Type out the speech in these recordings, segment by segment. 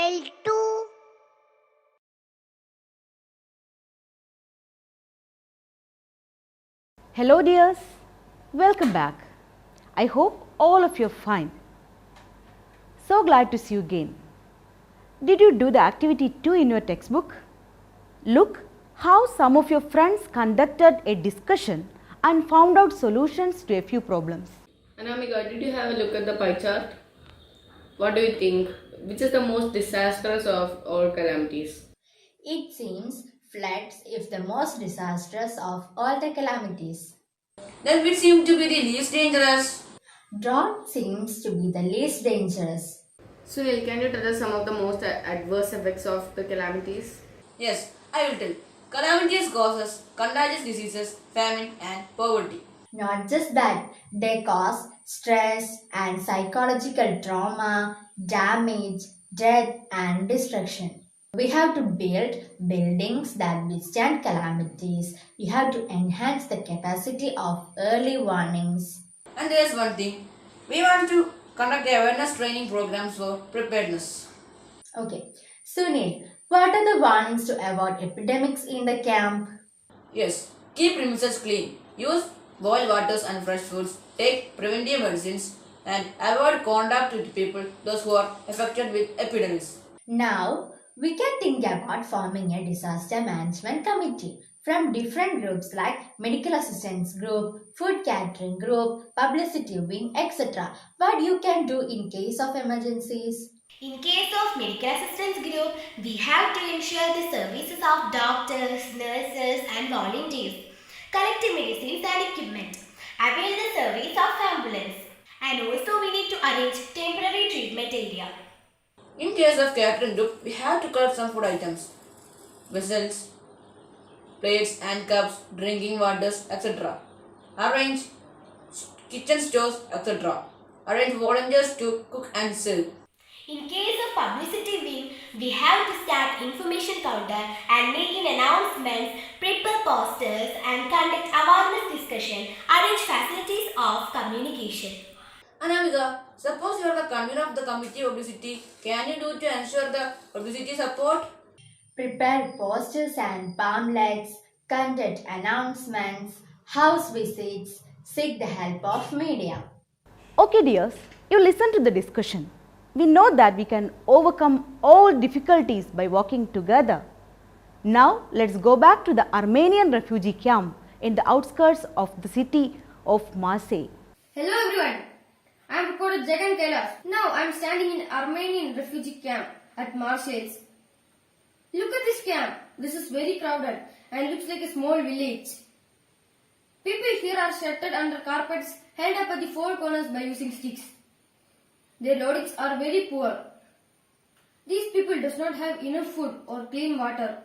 L2. Hello dears, welcome back. I hope all of you are fine. So glad to see you again. Did you do the activity 2 in your textbook? Look how some of your friends conducted a discussion and found out solutions to a few problems. Anamika, did you have a look at the pie chart? What do you think? Which is the most disastrous of all calamities? It seems floods is the most disastrous of all the calamities. Then which seem to be the least dangerous? Drought seems to be the least dangerous. Sunil, can you tell us some of the most adverse effects of the calamities? Yes, I will tell. Calamities causes contagious diseases, famine and poverty. Not just that, they cause stress and psychological trauma, damage, death, and destruction. We have to build buildings that withstand calamities. We have to enhance the capacity of early warnings. And there is one thing. We want to conduct awareness training programs for preparedness. Okay, Sunil, what are the warnings to avoid epidemics in the camp? Yes, keep premises clean. Use boiled waters and fresh foods. Take preventive medicines and avoid contact with people, those who are affected with epidemics. Now, we can think about forming a disaster management committee from different groups like medical assistance group, food catering group, publicity wing, etc. What you can do in case of emergencies. In case of medical assistance group, we have to ensure the services of doctors, nurses and volunteers, collect medicines and equipment, avail the service of ambulance, and also we need to arrange temporary treatment area. In case of catering group, we have to collect some food items, vessels, plates and cups, drinking waters, etc. Arrange kitchen stores, etc. Arrange volunteers to cook and sell. In case of publicity wing, we have to start information counter and making announcements, prepare posters and conduct awareness discussion, arrange facilities of communication. Anamika, suppose you are the convener of the committee publicity. Can you do to ensure the publicity support? Prepare posters and pamphlets, conduct announcements, house visits, seek the help of media. Okay dears, you listen to the discussion. We know that we can overcome all difficulties by working together. Now let's go back to the Armenian refugee camp in the outskirts of the city of Marseille. Hello everyone, I am reporter Jagan Kailas. Now I am standing in Armenian refugee camp at Marseille. Look at this camp. This is very crowded and looks like a small village. People here are sheltered under carpets held up at the four corners by using sticks. Their loadings are very poor. These people does not have enough food or clean water.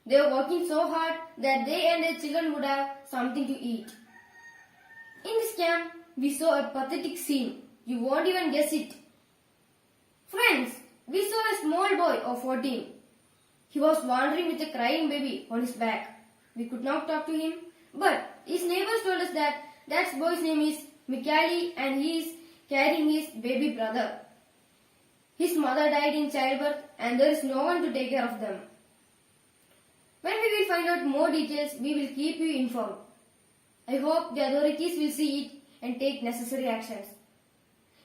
They are working so hard that they and their children would have something to eat. In this camp, we saw a pathetic scene. You won't even guess it. Friends, we saw a small boy of 14. He was wandering with a crying baby on his back. We could not talk to him, but his neighbors told us that that boy's name is Mikhaili and he is carrying his baby brother. His mother died in childbirth and there is no one to take care of them. When we will find out more details, we will keep you informed. I hope the authorities will see it and take necessary actions.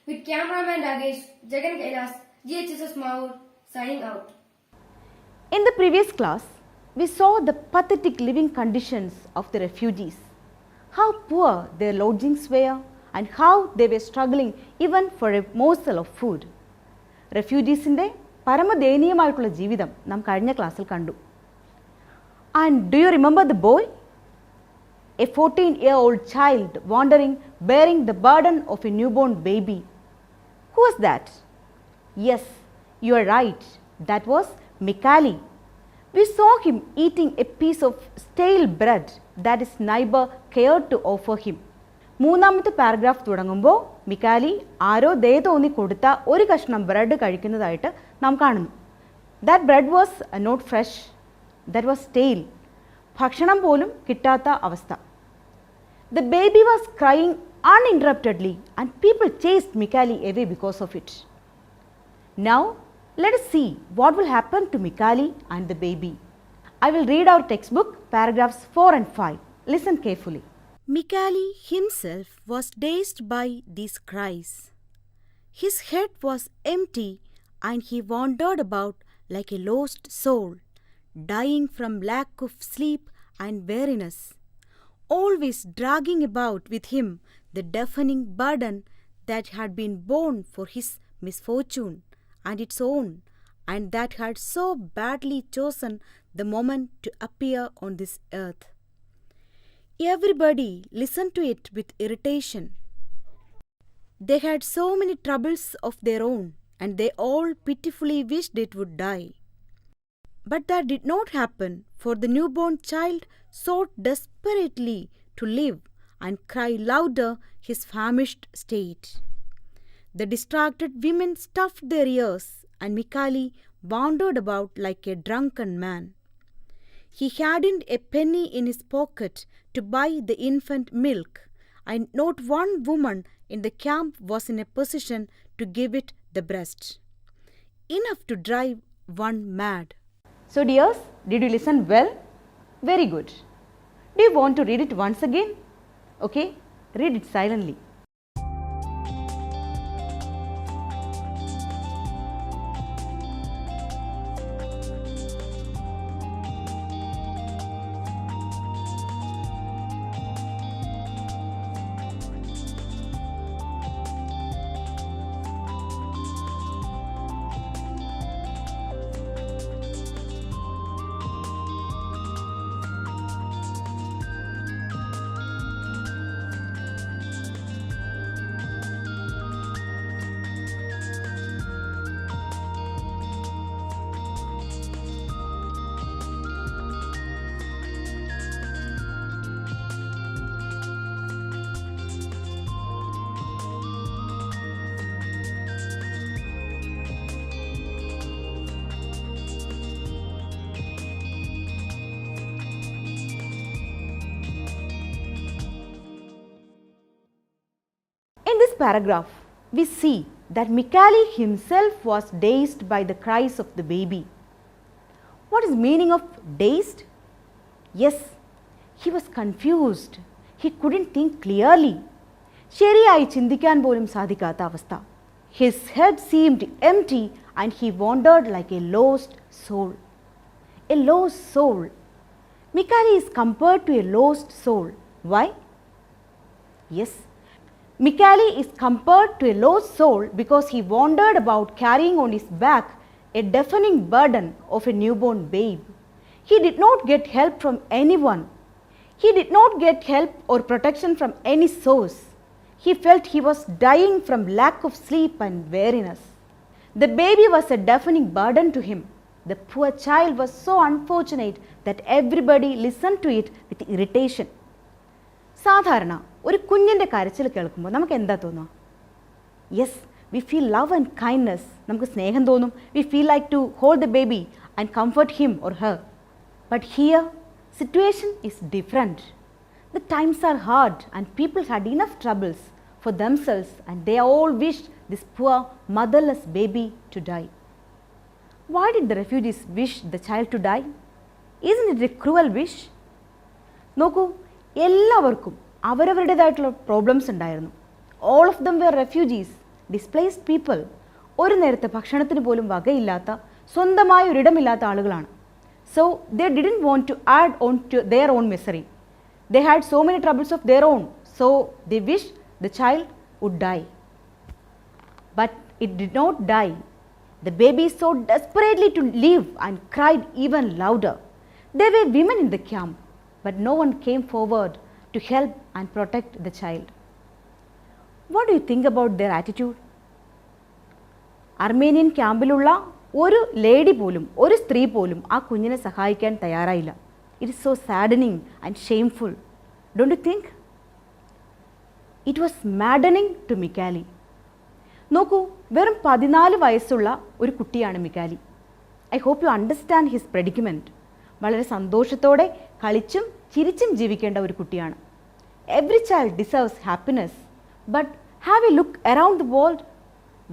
With cameraman Ragesh, Jagan Kailas, GHSS Maur, signing out. In the previous class, we saw the pathetic living conditions of the refugees, how poor their lodgings were and how they were struggling even for a morsel of food. Refugees-inde പരമദയനീയമായിട്ടുള്ള ജീവിതം നാം കഴിഞ്ഞ ക്ലാസ്സിൽ കണ്ടു. And do you remember the boy? A 14-year-old child wandering bearing the burden of a newborn baby. Who was that? Yes, you are right. That was Mikhaili. We saw him eating a piece of stale bread that his neighbor cared to offer him. മൂന്നാമത്തെ paragraph തുടങ്ങുമ്പോൾ മിക്കാലി ആരോ ദയ തോന്നി കൊടുത്ത ഒരു കഷ്ണം bread കഴിക്കുന്നതായിട്ട് നാം കാണുന്നു. That bread was not fresh, that was stale. ഭക്ഷണം പോലും കിട്ടാത്ത അവസ്ഥ. The baby was crying uninterruptedly and people chased Mikhaili away because of it. Now Let us see what will happen to Mikali and the baby. I will read our textbook, paragraphs 4 and 5. Listen carefully. Mikali himself was dazed by these cries. His head was empty and he wandered about like a lost soul, dying from lack of sleep and weariness, always dragging about with him the deafening burden that had been borne for his misfortune and its own, and that had so badly chosen the moment to appear on this earth. Everybody listened to it with irritation. They had so many troubles of their own, and they all pitifully wished it would die. But that did not happen, for the newborn child sought desperately to live and cry louder his famished state. The distracted women stuffed their ears, and Mikali wandered about like a drunken man. He hadn't a penny in his pocket to buy the infant milk, and not one woman in the camp was in a position to give it the breast. Enough to drive one mad. So dears, did you listen well? Very good. Do you want to read it once again? Okay, read it silently. In this paragraph, we see that Mikali himself was dazed by the cries of the baby. What is the meaning of dazed? Yes, he was confused. He couldn't think clearly. ശരിയായി ചിന്തിക്കാൻ പോലും സാധിക്കാത്ത അവസ്ഥ. His head seemed empty and he wandered like a lost soul. A lost soul. Mikali is compared to a lost soul. Why? Yes, Mikali is compared to a lost soul because he wandered about carrying on his back a deafening burden of a newborn babe. He did not get help from anyone. He did not get help or protection from any source. He felt he was dying from lack of sleep and weariness. The baby was a deafening burden to him. The poor child was so unfortunate that everybody listened to it with irritation. സാധാരണ ഒരു കുഞ്ഞിൻ്റെ കരച്ചിൽ കേൾക്കുമ്പോൾ നമുക്ക് എന്താ തോന്നുക? Yes, we feel love and kindness. നമുക്ക് സ്നേഹം തോന്നും. We feel like to hold the baby and comfort him or her. But here situation is different. The times are hard and people had enough troubles for themselves and they all wished this poor motherless baby to die. Why did the refugees wish the child to die? Isn't it a cruel wish? നോക്കൂ, എല്ലാവർക്കും അവരവരുടേതായിട്ടുള്ള problems ഉണ്ടായിരുന്നു. All of them were refugees, displaced people. ഒരു നേരത്തെ ഭക്ഷണത്തിന് പോലും വകയില്ലാത്ത, സ്വന്തമായ ഒരിടമില്ലാത്ത ആളുകളാണ്. So they didn't want to add on to their own misery. They had so many troubles of their own, so they wished the child would die. But it did not die. The baby sought desperately to live and cried even louder. There were women in the camp, but no one came forward to help and protect the child. What do you think about their attitude? Armenian ക്യാമ്പിലുള്ള ഒരു lady പോലും, ഒരു സ്ത്രീ പോലും ആ കുഞ്ഞിനെ സഹായിക്കാൻ തയ്യാറായില്ല. It is so saddening and shameful, don't you think? It was maddening to Mikali. നോക്കൂ, വെറും 14 വയസ്സുള്ള ഒരു കുട്ടിയാണ് മിക്കാലി. I hope you understand his predicament. വളരെ സന്തോഷത്തോടെ കളിച്ചും ചിരിച്ചും ജീവിക്കേണ്ട ഒരു കുട്ടിയാണ്. Every child deserves happiness, but have a look around the world.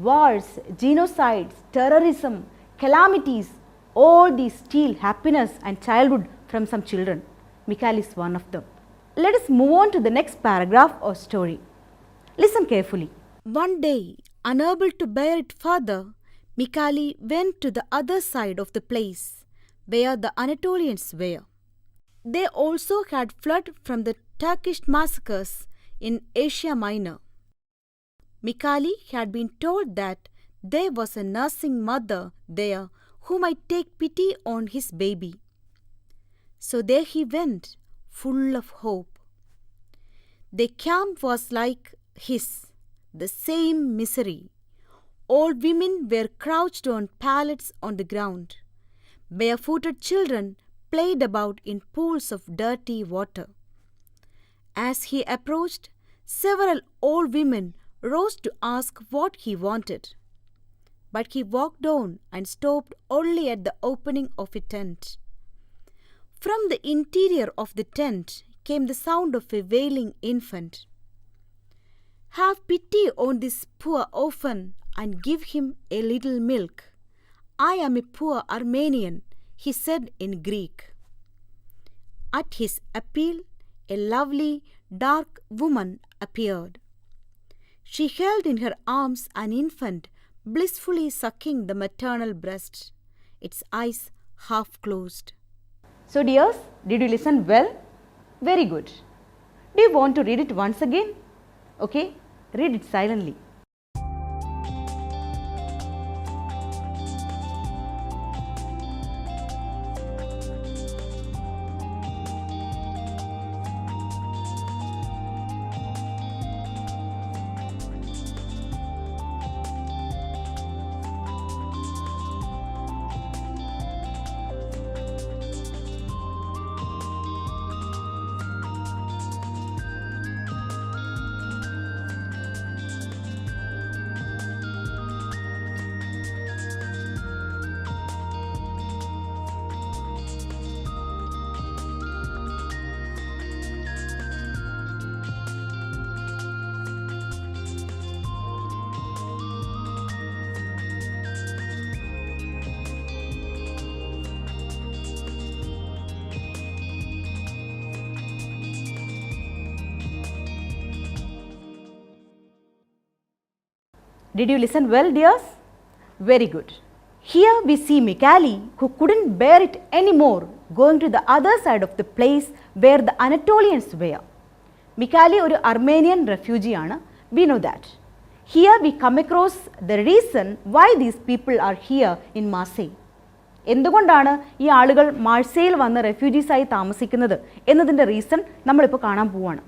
wars, genocides, terrorism, calamities, all these steal happiness and childhood from some children. Mikhail is one of them. Let us move on to the next paragraph or story. Listen carefully. One day, unable to bear it further, Mikhail went to the other side of the place where the Anatolians were. They also had fled from the Turkish massacres in Asia Minor. Mikhail had been told that there was a nursing mother there who might take pity on his baby. So there he went, full of hope. The camp was like his, the same misery. Old women were crouched on pallets on the ground. Barefooted children played about in pools of dirty water. As he approached, several old women rose to ask what he wanted. But he walked on and stopped only at the opening of a tent. From the interior of the tent came the sound of a wailing infant. "Have pity on this poor orphan and give him a little milk. I am a poor Armenian," he said in Greek. At his appeal, a lovely, dark woman appeared. She held in her arms an infant blissfully sucking the maternal breast, its eyes half closed. So dears, did you listen well? Very good. Do you want to read it once again? Okay, read it silently. Did you listen well, dears? Very good. Here we see Mikhail, who couldn't bear it anymore, going to the other side of the place where the Anatolians were. Mikhail ഒരു Armenian refugee ആണ്. We know that. Here we come across the reason why these people are here in Marseille. എന്തുകൊണ്ടാണ് ഈ ആളുകൾ മാർസേയിൽ വന്ന് റെഫ്യൂജീസായി താമസിക്കുന്നത് എന്നതിൻ്റെ reason നമ്മളിപ്പോൾ കാണാൻ പോവുകയാണ്.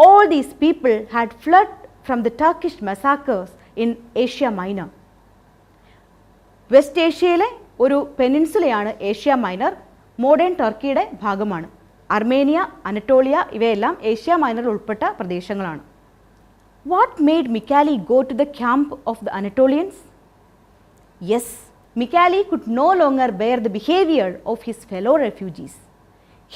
All these people had fled from the Turkish massacres in Asia Minor. West ഏഷ്യയിലെ ഒരു പെനിൻസുലയാണ് ഏഷ്യ മൈനർ. മോഡേൺ ടർക്കിയുടെ ഭാഗമാണ്. അർമേനിയ, അനറ്റോളിയ ഇവയെല്ലാം ഏഷ്യ മൈനറിൽ ഉൾപ്പെട്ട പ്രദേശങ്ങളാണ്. What made Mikhail go to the camp of the Anatolians? Yes, Mikhail could no longer bear the behavior of his fellow refugees.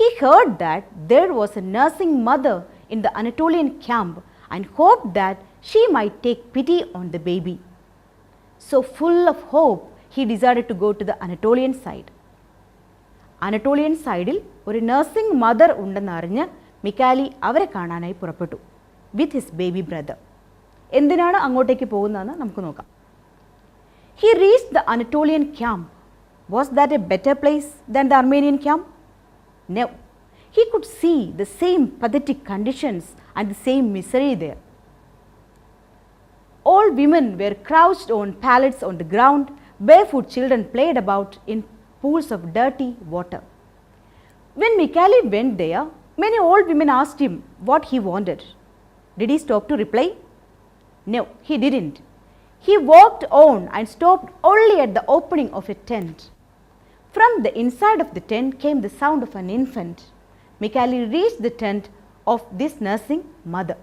He heard that there was a nursing mother in the Anatolian camp and hoped that she might take pity on the baby. So full of hope, he decided to go to the Anatolian side. Anatolian സൈഡിൽ ഒരു nursing mother ഉണ്ടെന്നറിഞ്ഞ് മിക്കാലി അവരെ കാണാനായി പുറപ്പെട്ടു with his baby brother. എന്തിനാണ് അങ്ങോട്ടേക്ക് പോകുന്നതെന്ന് നമുക്ക് നോക്കാം. He reached the Anatolian camp. Was that a better place than the Armenian camp? No. He could see the same pathetic conditions and the same misery there. All women were crouched on pallets on the ground. Barefoot children played about in pools of dirty water. When Mikhail went there, many old women asked him what he wanted. Did he stop to reply? No, he didn't. He walked on and stopped only at the opening of a tent. From the inside of the tent came the sound of an infant. Mikhail reached the tent of this nursing mother.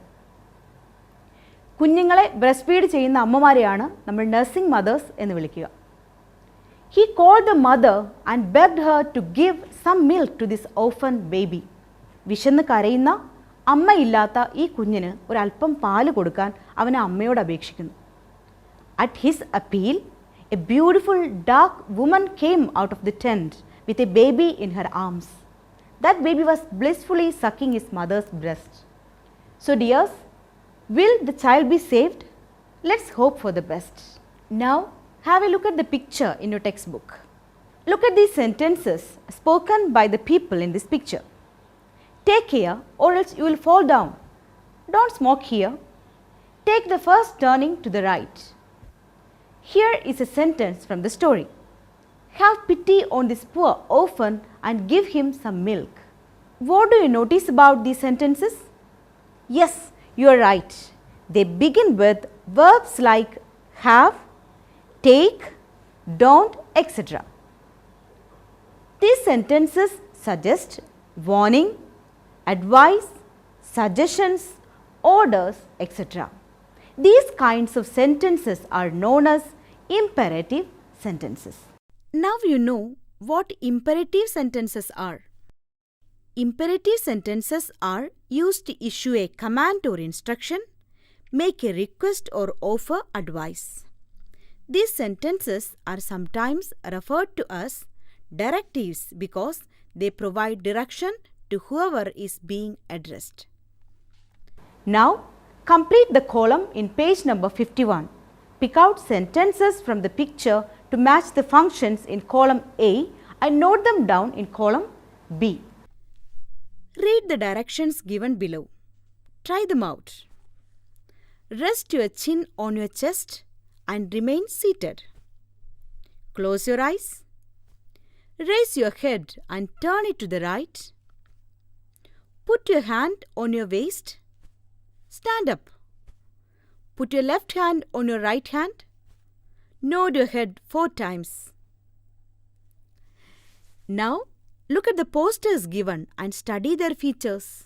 കുഞ്ഞുങ്ങളെ breast feed ചെയ്യുന്ന അമ്മമാരെയാണ് നമ്മൾ nursing mothers എന്ന് വിളിക്കുക. He called the mother and begged her to give some milk to this orphan baby. വിശന്ന് കരയുന്ന അമ്മയില്ലാത്ത ഈ കുഞ്ഞിന് ഒരല്പം പാല് കൊടുക്കാൻ അവൻ അമ്മയോട് അപേക്ഷിക്കുന്നു. At his appeal, a beautiful dark woman came out of the tent with a baby in her arms. That baby was blissfully sucking his mother's breast. So dears, will the child be saved? Let's hope for the best. Now have a look at the picture in your textbook. Look at these sentences spoken by the people in this picture. Take care or else you will fall down. Don't smoke here. Take the first turning to the right. Here is a sentence from the story. Have pity on this poor orphan and give him some milk. What do you notice about these sentences? Yes, you are right. They begin with verbs like have, take, don't, etc. These sentences suggest warning, advice, suggestions, orders, etc. These kinds of sentences are known as imperative sentences. Now you know what imperative sentences are. Imperative sentences are used to issue a command or instruction, make a request or offer advice. These sentences are sometimes referred to as directives because they provide direction to whoever is being addressed. Now, complete the column in page number 51. Pick out sentences from the picture to match the functions in column A and note them down in column B. Read the directions given below. Try them out. Rest your chin on your chest and remain seated. Close your eyes. Raise your head and turn it to the right. Put your hand on your waist. Stand up. Put your left hand on your right hand. Nod your head 4 times. Now, look at the posters given and study their features.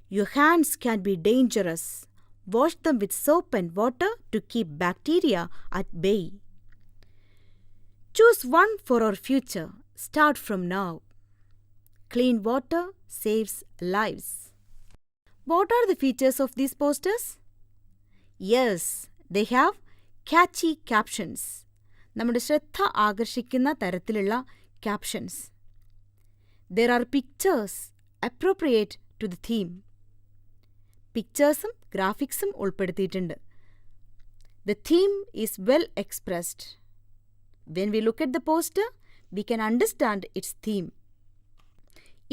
Your hands can be dangerous. Wash them with soap and water to keep bacteria at bay. Choose one for our future. Start from now. Clean water saves lives. What are the features of these posters? Yes, they have catchy captions. നമ്മുടെ ശ്രദ്ധ ആകർഷിക്കുന്ന തരത്തിലുള്ള captions. There are pictures appropriate to the theme. Picturesum graphicsum ഉൾപ്പെടുത്തിയിട്ടുണ്ട്. The theme is well expressed. When we look at the poster, we can understand its theme.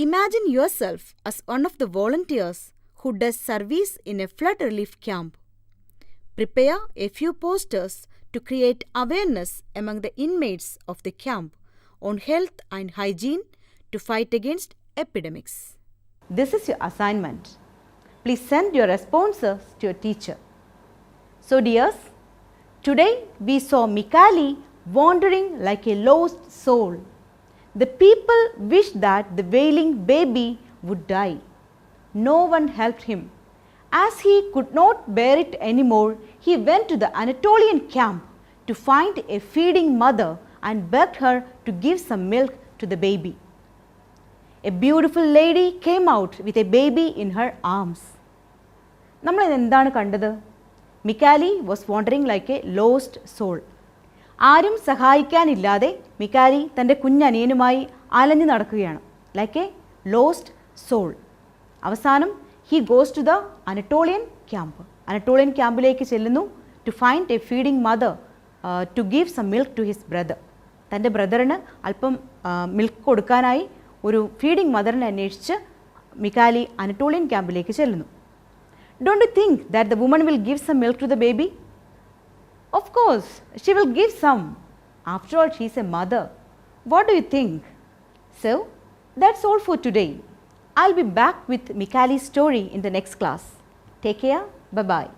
Imagine yourself as one of the volunteers who does service in a flood relief camp. Prepare a few posters to create awareness among the inmates of the camp on health and hygiene to fight against epidemics. This is your assignment. Please send your responses to your teacher. So dears, today we saw Mikali wandering like a lost soul. The people wished that the wailing baby would die. No one helped him. As he could not bear it anymore, he went to the Anatolian camp to find a feeding mother and begged her to give some milk to the baby. A beautiful lady came out with a baby in her arms. നമ്മൾ എന്താണ് കണ്ടത്? Mikali was wandering like a lost soul. ആരും സഹായിക്കാനില്ലാതെ Mikali തൻ്റെ കുഞ്ഞനിയനുമായി അലഞ്ഞു നടക്കുകയാണ്, like a lost soul. അവസാനം he goes to the Anatolian camp. Anatolian ക്യാമ്പിലേക്ക് ചെല്ലുന്നു to find a feeding mother to give some milk to his brother. തൻ്റെ ബ്രദറിന് അല്പം മിൽക്ക് കൊടുക്കാനായി ഒരു ഫീഡിങ് മദറിനെ അന്വേഷിച്ച് മിക്കാലി അനറ്റോളിയൻ ക്യാമ്പിലേക്ക് ചെല്ലുന്നു. Don't you think that the woman will give some milk to the baby? Of course, she will give some. After all, she is a mother. What do you think? So, that's all for today. I'll be back with Mikali's story in the next class. Take care. Bye-bye.